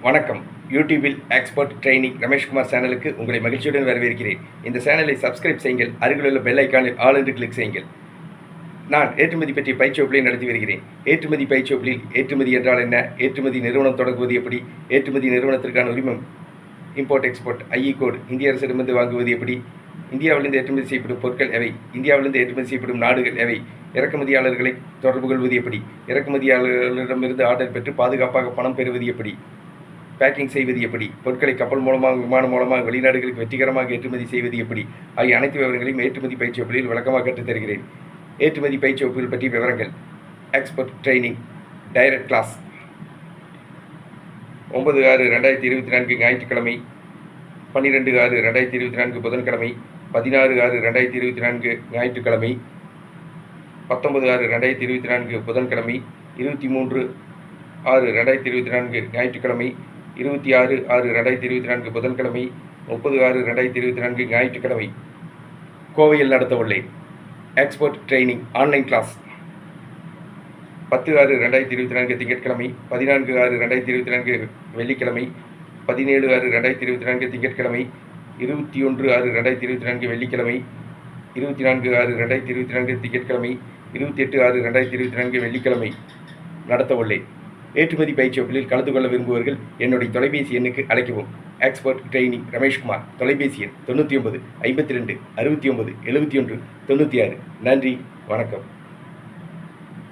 வணக்கம். யூடியூபில் expert training Rameshkumar சேனலுக்கு உங்களை மகிழ்ச்சியுடன் வரவேற்கிறேன். இந்த சேனலை சப்ஸ்கிரைப் செய்யுங்கள். அருகிலுள்ள பெல் ஐக்கானில் ஆல் என்று கிளிக் செய்யுங்கள். நான் ஏற்றுமதி பற்றிய பயிற்சி வகுப்புகளை நடத்தி வருகிறேன். ஏற்றுமதி பயிற்சி வகுப்பில் ஏற்றுமதி என்றால் என்ன, ஏற்றுமதி நிறுவனம் தொடங்குவது எப்படி, ஏற்றுமதி நிறுவனத்திற்கான உரிமம் இம்போர்ட் எக்ஸ்போர்ட் ஐஇ கோடு இந்திய அரசிடமிருந்து வாங்குவது எப்படி, இந்தியாவிலிருந்து ஏற்றுமதி செய்யப்படும் பொருட்கள் எவை, இந்தியாவிலிருந்து ஏற்றுமதி செய்யப்படும் நாடுகள் எவை, இறக்குமதியாளர்களை தொடர்பு கொள்வது எப்படி, இறக்குமதியாளர்களிடமிருந்து ஆர்டர் பெற்று பாதுகாப்பாக பணம் பெறுவது எப்படி, பேக்கிங் செய்வது எப்படி, பொருட்களை கப்பல் மூலமாக விமானம் மூலமாக வெளிநாடுகளுக்கு வெற்றிகரமாக ஏற்றுமதி செய்வது எப்படி ஆகிய அனைத்து விவரங்களையும் ஏற்றுமதி பயிற்சி வகுப்பில் விளக்கமாக கற்றுத் தருகிறேன். ஏற்றுமதி பயிற்சி வகுப்புகள் பற்றிய விவரங்கள்: எக்ஸ்பர்ட் ட்ரைனிங் டைரக்ட் கிளாஸ் 9/6/2024 ஞாயிற்றுக்கிழமை, 12/6/2024 புதன்கிழமை, 16/6/2024 ஞாயிற்றுக்கிழமை, 19/6/2024 புதன்கிழமை, 23/6/2024 ஞாயிற்றுக்கிழமை, 26/6/2024 புதன்கிழமை, 30/6/2024 ஞாயிற்றுக்கிழமை கோவையில் நடத்த உள்ளேன். எக்ஸ்போர்ட் ட்ரைனிங் ஆன்லைன் கிளாஸ் 10/6/2024 திங்கட்கிழமை, 14/6/2024 வெள்ளிக்கிழமை, 17/6/2024 திங்கட்கிழமை, 21/6/2024 வெள்ளிக்கிழமை, 24/6/2024 திங்கட்கிழமை, 28/6/2024 வெள்ளிக்கிழமை நடத்த உள்ளேன். ஏற்றுமதி பயிற்சி வகுப்பில் கலந்து கொள்ள விரும்புவர்கள் என்னுடைய தொலைபேசி எண்ணுக்கு அழைக்கவும். Expert training Rameshkumar. தொலைபேசி எண் 99 52 69 71 96. நன்றி, வணக்கம்.